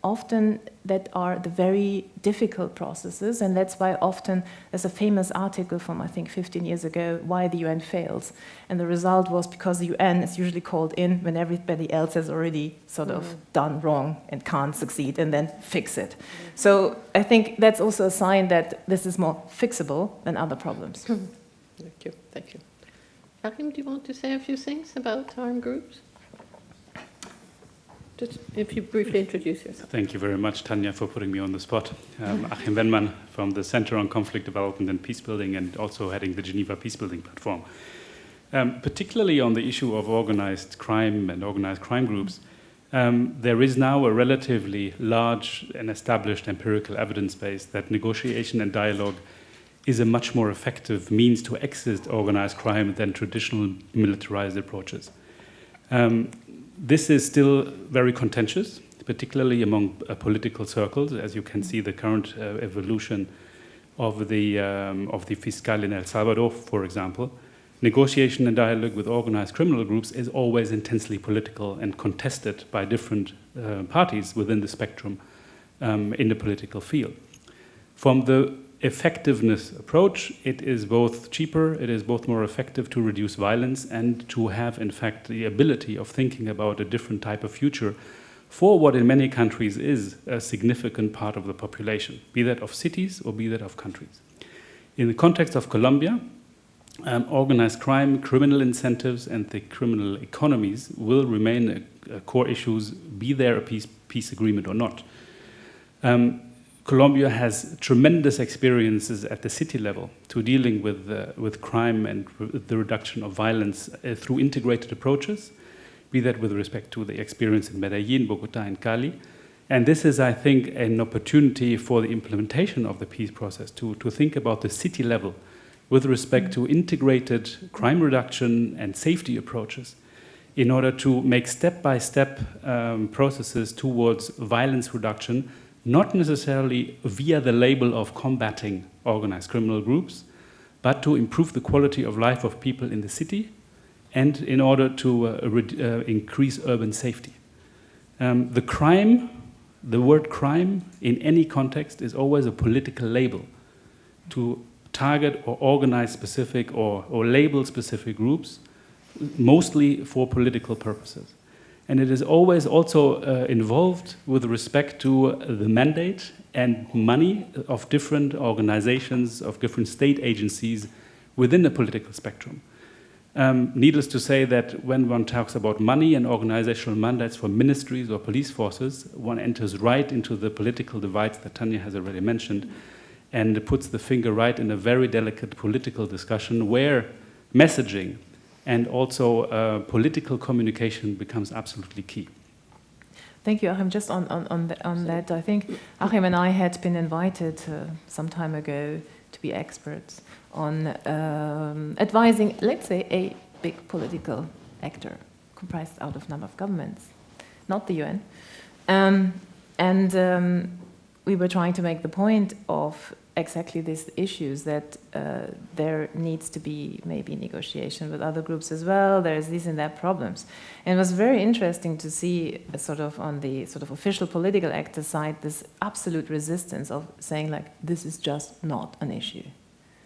often that are the very difficult processes, and that's why often there's a famous article from, I think, 15 years ago, why the UN fails. And the result was because the UN is usually called in when everybody else has already sort of done wrong and can't succeed, and then fix it. So I think that's also a sign that this is more fixable than other problems. Thank you. Karim, do you want to say a few things about armed groups? Just if you briefly introduce yourself. Thank you very much, Thania, for putting me on the spot. Achim Wenman from the Center on Conflict Development and Peacebuilding, and also heading the Geneva Peacebuilding Platform. Particularly on the issue of organized crime and organized crime groups, there is now a relatively large and established empirical evidence base that negotiation and dialogue is a much more effective means to exit organized crime than traditional militarized approaches. This is still very contentious, particularly among political circles, as you can see the current evolution of the fiscal in El Salvador, for example. Negotiation and dialogue with organized criminal groups is always intensely political and contested by different parties within the spectrum in the political field. From the effectiveness approach, it is both cheaper, it is both more effective to reduce violence and to have, in fact, the ability of thinking about a different type of future for what in many countries is a significant part of the population, be that of cities or be that of countries. In the context of Colombia, organized crime, criminal incentives, and the criminal economies will remain core issues, be there a peace agreement or not. Colombia has tremendous experiences at the city level to dealing with crime and the reduction of violence through integrated approaches, be that with respect to the experience in Medellin, Bogota, and Cali. And this is, I think, an opportunity for the implementation of the peace process to think about the city level with respect to integrated crime reduction and safety approaches in order to make step-by-step processes towards violence reduction, not necessarily via the label of combating organized criminal groups, but to improve the quality of life of people in the city and in order to increase urban safety. The word crime in any context is always a political label to target or organize specific or label specific groups, mostly for political purposes. And it is always also involved with respect to the mandate and money of different organizations, of different state agencies within the political spectrum. Needless to say that when one talks about money and organizational mandates for ministries or police forces, one enters right into the political divides that Thania has already mentioned, and puts the finger right in a very delicate political discussion where messaging and also political communication becomes absolutely key. Thank you, Achim. Just on that, I think Achim and I had been invited some time ago to be experts on advising, let's say, a big political actor comprised out of a number of governments, not the UN. We were trying to make the point of exactly these issues, that there needs to be maybe negotiation with other groups as well. There's these and that problems. And it was very interesting to see sort of on the sort of official political actor side this absolute resistance of saying like, this is just not an issue.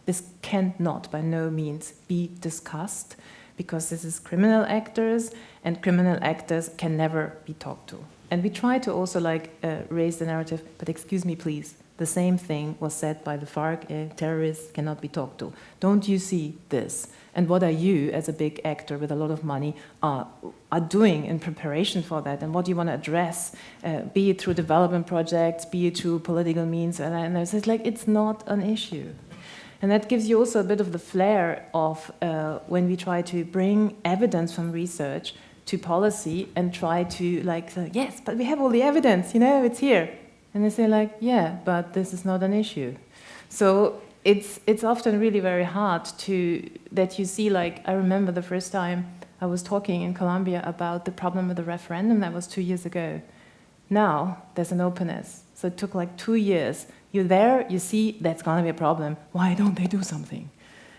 This cannot by no means be discussed because this is criminal actors and criminal actors can never be talked to. And we try to also raise the narrative, but excuse me please, the same thing was said by the FARC, terrorists cannot be talked to. Don't you see this? And what are you, as a big actor with a lot of money, are doing in preparation for that? And what do you want to address, be it through development projects, be it through political means? And it's like, it's not an issue. And that gives you also a bit of the flair of when we try to bring evidence from research to policy and try to say, yes, but we have all the evidence, it's here. And they say yeah, but this is not an issue. So it's often really very hard that you see, I remember the first time I was talking in Colombia about the problem with the referendum, that was 2 years ago. Now there's an openness. So it took 2 years. You're there, you see that's going to be a problem. Why don't they do something?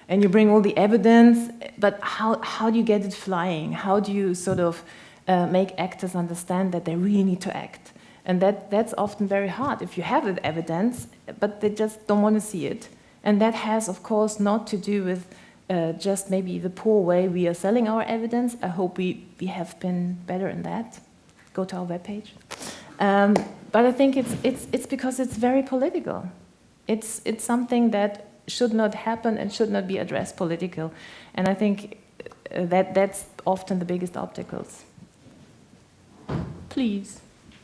And you bring all the evidence, but how do you get it flying? How do you sort of make actors understand that they really need to act? And that's often very hard if you have the evidence, but they just don't want to see it. And that has, of course, not to do with just maybe the poor way we are selling our evidence. I hope we have been better in that. Go to our webpage. But I think it's because it's very political. It's something that should not happen and should not be addressed political. And I think that's often the biggest obstacles. Please.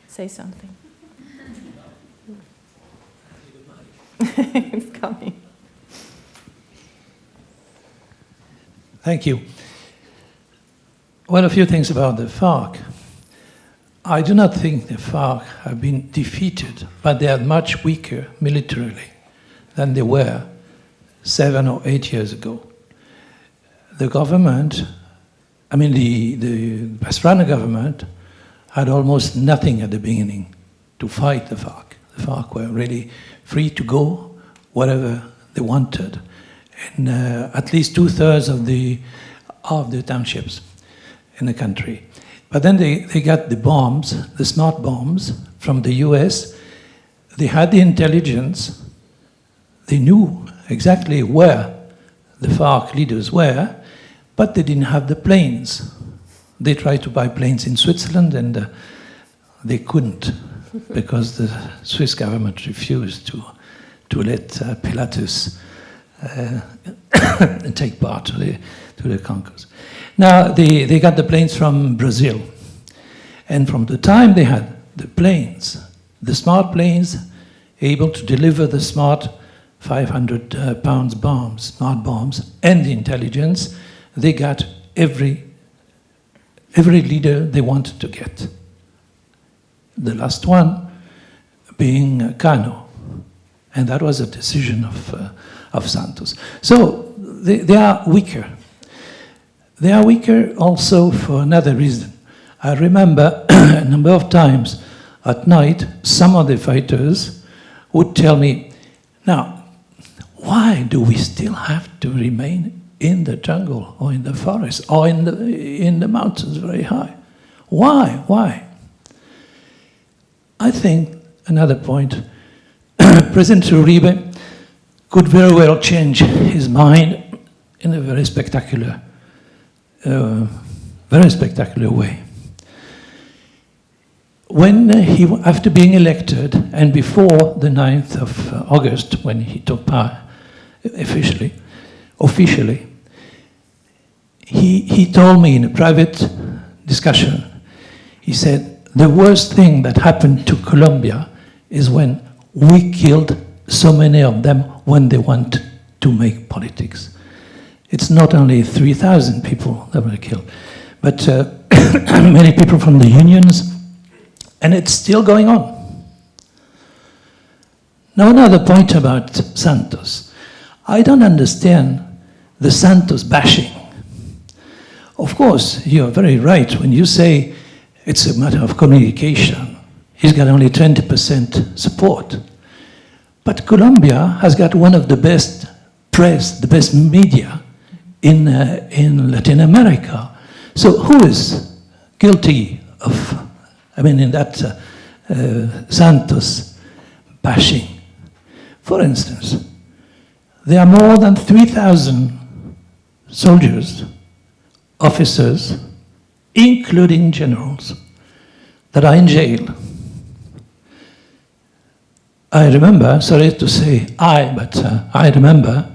Say something. It's coming. Thank you. Well, a few things about the FARC. I do not think the FARC have been defeated, but they are much weaker militarily than they were 7 or 8 years ago. The government, the Pastrana government, had almost nothing at the beginning to fight the FARC. The FARC were really free to go wherever they wanted. And at least 2/3 of the townships in the country. But then they got the bombs, the smart bombs from the US. They had the intelligence. They knew exactly where the FARC leaders were, but they didn't have the planes. They tried to buy planes in Switzerland and they couldn't because the Swiss government refused to let Pilatus take part to the conquest. Now they got the planes from Brazil, and from the time they had the planes, the smart planes, able to deliver the smart 500-pound bombs, smart bombs, and the intelligence, they got every leader they wanted to get. The last one being Cano, and that was a decision of Santos. So they are weaker. They are weaker also for another reason. I remember a number of times at night, some of the fighters would tell me, now, why do we still have to remain in the jungle or in the forest or in the mountains very high? Why? Why? I think another point, President Uribe could very well change his mind in a very spectacular way. When he, after being elected and before the 9th of August, when he took power officially, he told me in a private discussion, he said, the worst thing that happened to Colombia is when we killed so many of them when they want to make politics. It's not only 3,000 people that were killed, but many people from the unions, and it's still going on. Now another point about Santos. I don't understand the Santos bashing. Of course, you're very right when you say it's a matter of communication. He's got only 20% support. But Colombia has got one of the best press, the best media in Latin America. So who is guilty of, in that Santos bashing? For instance, there are more than 3,000 soldiers, officers, including generals, that are in jail. I remember, sorry to say I remember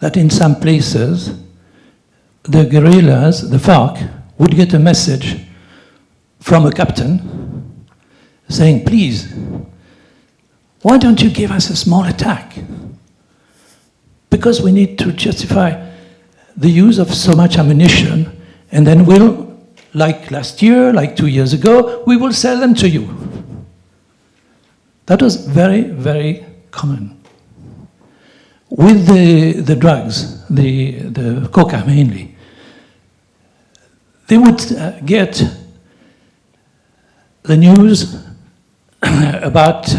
that in some places, the guerrillas, the FARC, would get a message from a captain saying, please, why don't you give us a small attack? Because we need to justify the use of so much ammunition, and then we'll, like last year, like 2 years ago, we will sell them to you. That was very, very common. With the drugs, the coca mainly, they would get the news about,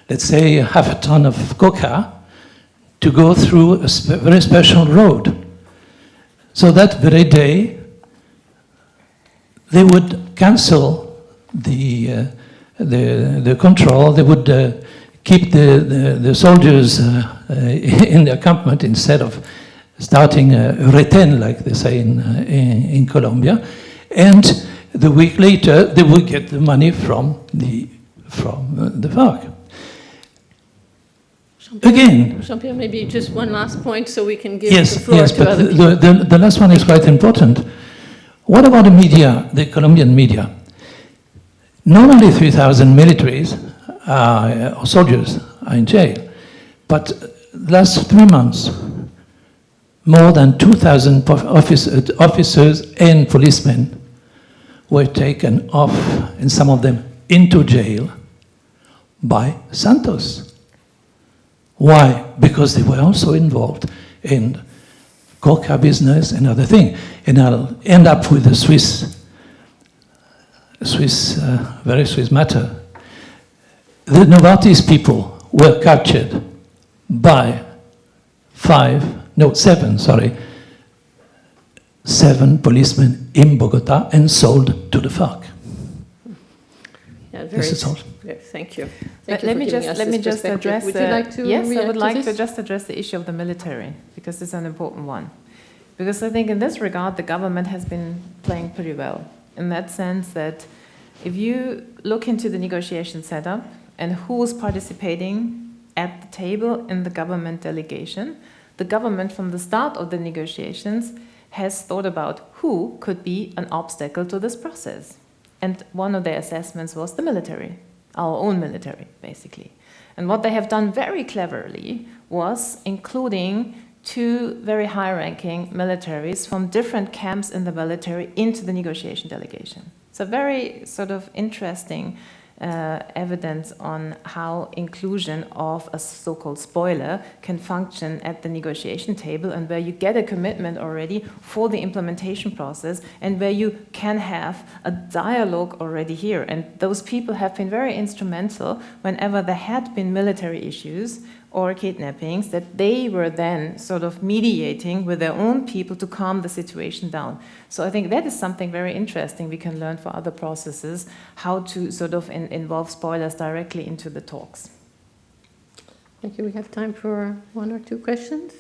let's say, half a ton of coca to go through a very special road. So that very day, they would cancel the control. They would keep the soldiers in the encampment instead of starting a retén, like they say in Colombia. And the week later, they would get the money from the FARC. Again, Jean-Pierre, maybe just one last point so we can give yes, the floor to other people. But the last one is quite important. What about the media, the Colombian media? Not only 3,000 militaries or soldiers are in jail, but last 3 months, more than 2,000 officers and policemen were taken off, and some of them into jail, by Santos. Why? Because they were also involved in coca business and other things. And I'll end up with the very Swiss matter. The Novartis people were captured by 7 policemen in Bogota and sold to the FARC. Yeah, This is all. Yeah, thank you. Let me just address. Would you like to yes, I react would like to this? just address the issue of the military, because it's an important one. Because I think in this regard, the government has been playing pretty well, in that sense that if you look into the negotiation setup and who's participating at the table in the government delegation, the government from the start of the negotiations has thought about who could be an obstacle to this process. And one of their assessments was the military, our own military, basically. And what they have done very cleverly was including 2 very high-ranking militaries from different camps in the military into the negotiation delegation. It's a very sort of interesting evidence on how inclusion of a so-called spoiler can function at the negotiation table, and where you get a commitment already for the implementation process, and where you can have a dialogue already here. And those people have been very instrumental whenever there had been military issues or kidnappings, that they were then sort of mediating with their own people to calm the situation down. So I think that is something very interesting we can learn for other processes, how to sort of involve spoilers directly into the talks. Thank you. We have time for one or two questions.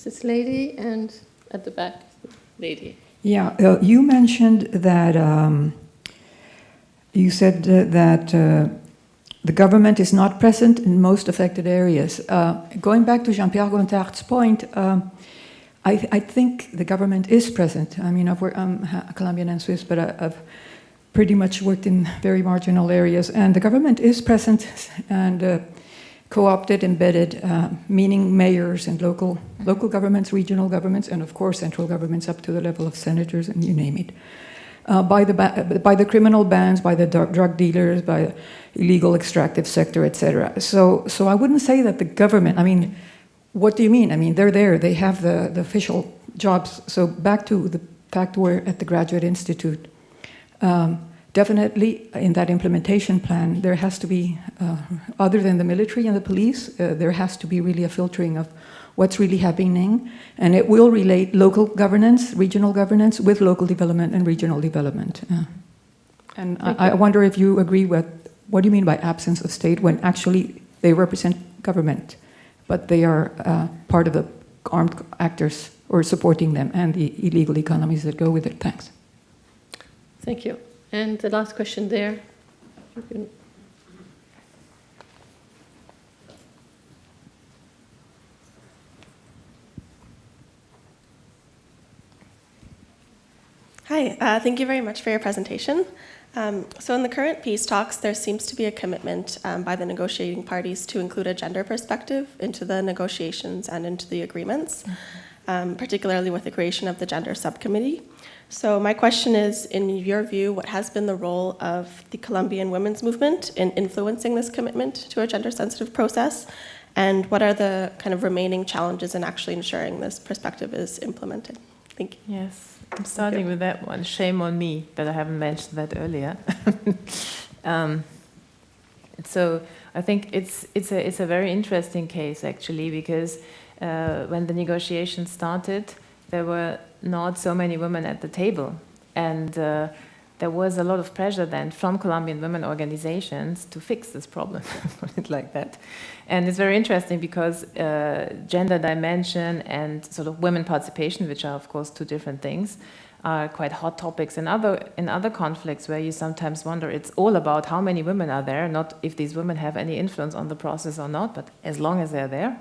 This lady, and at the back, lady. Yeah, you mentioned that you said that the government is not present in most affected areas. Going back to Jean-Pierre Gontard's point, I think the government is present. I mean, I'm Colombian and Swiss, but I've pretty much worked in very marginal areas, and the government is present and co-opted, embedded, meaning mayors and local governments, regional governments, and of course central governments up to the level of senators, and you name it. By the criminal bands, by the drug dealers, by the illegal extractive sector, etc. So I wouldn't say that the government, I mean, what do you mean? I mean, they're there, they have the official jobs. So back to the fact we're at the Graduate Institute. Definitely in that implementation plan, there has to be, other than the military and the police, there has to be really a filtering of what's really happening, and it will relate local governance, regional governance, with local development and regional development. And I wonder if you agree with, what do you mean by absence of state, when actually they represent government, but they are part of the armed actors or supporting them and the illegal economies that go with it? Thanks. Thank you. And the last question there. Hi, thank you very much for your presentation. So in the current peace talks, there seems to be a commitment by the negotiating parties to include a gender perspective into the negotiations and into the agreements, particularly with the creation of the gender subcommittee. So my question is, in your view, what has been the role of the Colombian women's movement in influencing this commitment to a gender-sensitive process? And what are the kind of remaining challenges in actually ensuring this perspective is implemented? Thank you. Yes. I'm starting with that one. Shame on me that I haven't mentioned that earlier. So I think it's a very interesting case, actually, because when the negotiations started, there were not so many women at the table, and there was a lot of pressure then from Colombian women organizations to fix this problem, put it like that. And it's very interesting because gender dimension and sort of women participation, which are of course two different things, are quite hot topics in other conflicts, where you sometimes wonder, it's all about how many women are there, not if these women have any influence on the process or not, but as long as they're there.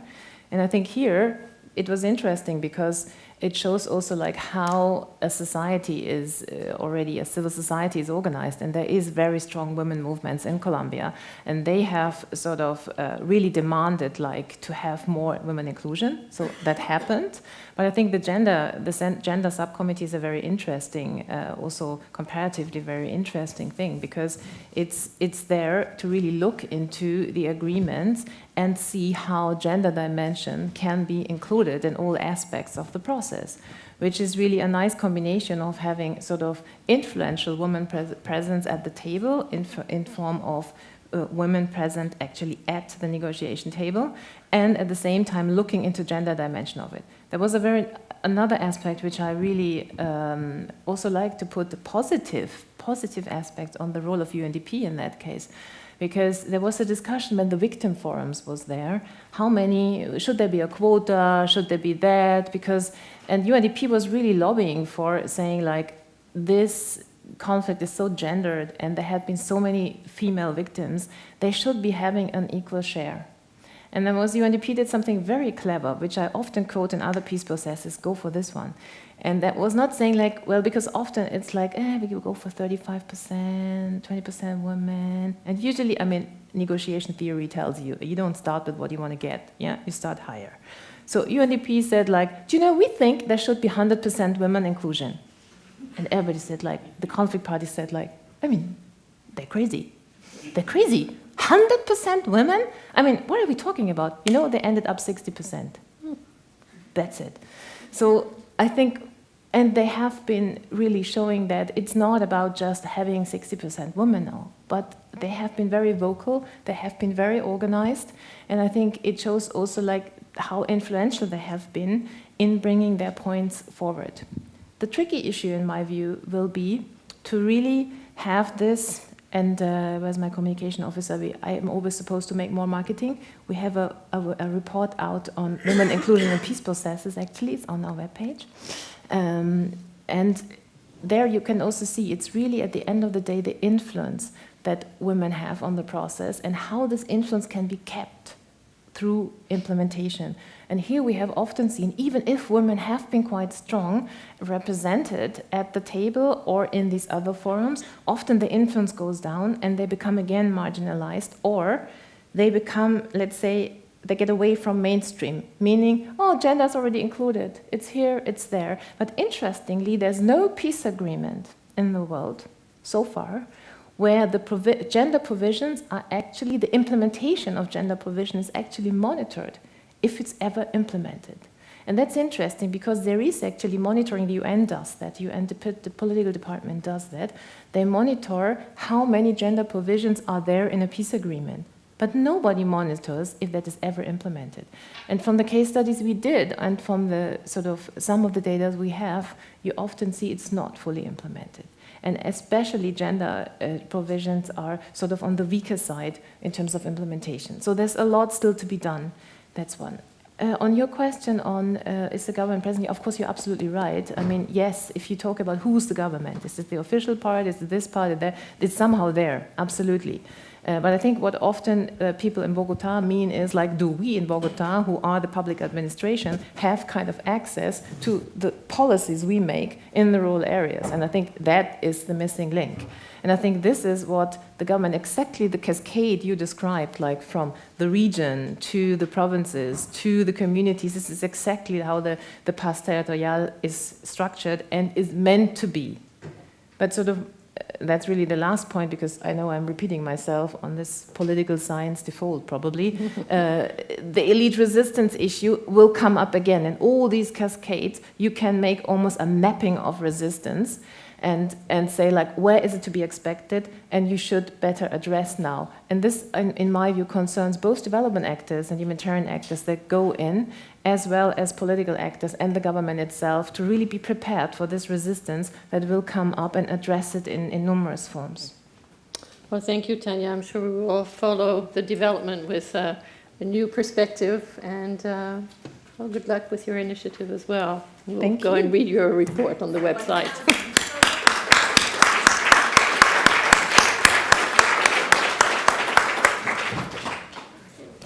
And I think here it was interesting because it shows also like how a society is already, a civil society is organized, and there is very strong women movements in Colombia, and they have sort of really demanded like to have more women inclusion. So that happened. But I think the gender subcommittee is a very interesting, also comparatively very interesting thing, because it's there to really look into the agreements and see how gender dimension can be included in all aspects of the process, which is really a nice combination of having sort of influential women presence at the table in form of women present actually at the negotiation table, and at the same time looking into gender dimension of it. There was another aspect which I really also like to put the positive aspects on the role of UNDP in that case. Because there was a discussion when the victim forums was there, how many, should there be a quota, should there be that, and UNDP was really lobbying for saying like, this conflict is so gendered and there had been so many female victims, they should be having an equal share. And then UNDP did something very clever, which I often quote in other peace processes, go for this one. And that was not saying like, well, because often it's like, we will go for 35%, 20% women. And usually, I mean, negotiation theory tells you, you don't start with what you want to get, yeah? You start higher. So UNDP said like, do you know, we think there should be 100% women inclusion. And everybody said like, the conflict parties said like, I mean, they're crazy. they're crazy. 100% women? I mean, what are we talking about? You know, they ended up 60%. That's it. So I think, and they have been really showing that it's not about just having 60% women now, but they have been very vocal, they have been very organized, and I think it shows also like how influential they have been in bringing their points forward. The tricky issue, in my view, will be to really have this, and where's my communication officer? I am always supposed to make more marketing. We have a report out on women inclusion in peace processes, actually, it's on our webpage. And there you can also see it's really at the end of the day the influence that women have on the process and how this influence can be kept through implementation. And here we have often seen, even if women have been quite strong, represented at the table or in these other forums, often the influence goes down and they become again marginalized, or they become, let's say, they get away from mainstream, meaning, oh, gender is already included. It's here, it's there. But interestingly, there's no peace agreement in the world so far where the gender provisions are actually, the implementation of gender provision is actually monitored, if it's ever implemented. And that's interesting because there is actually monitoring, the UN does that, the political department does that. They monitor how many gender provisions are there in a peace agreement. But nobody monitors if that is ever implemented. And from the case studies we did, and from the sort of some of the data we have, you often see it's not fully implemented. And especially gender provisions are sort of on the weaker side in terms of implementation. So there's a lot still to be done. That's one. On your question on is the government present? Of course, you're absolutely right. I mean, yes, if you talk about who's the government, is it the official part, is it this part, it's somehow there, absolutely. But I think what often people in Bogota mean is like, do we in Bogota, who are the public administration, have kind of access to the policies we make in the rural areas? And I think that is the missing link. And I think this is what the government, exactly the cascade you described, like from the region to the provinces to the communities, this is exactly how the Paz Territorial is structured and is meant to be. But sort of that's really the last point, because I know I'm repeating myself on this political science default, probably. The elite resistance issue will come up again. And all these cascades, you can make almost a mapping of resistance and say, like, where is it to be expected? And you should better address now. And this, in my view, concerns both development actors and humanitarian actors that go in, as well as political actors and the government itself, to really be prepared for this resistance that will come up and address it in numerous forms. Well, thank you, Thania. I'm sure we will all follow the development with a new perspective, and well, good luck with your initiative as well. We'll go and read your report on the website.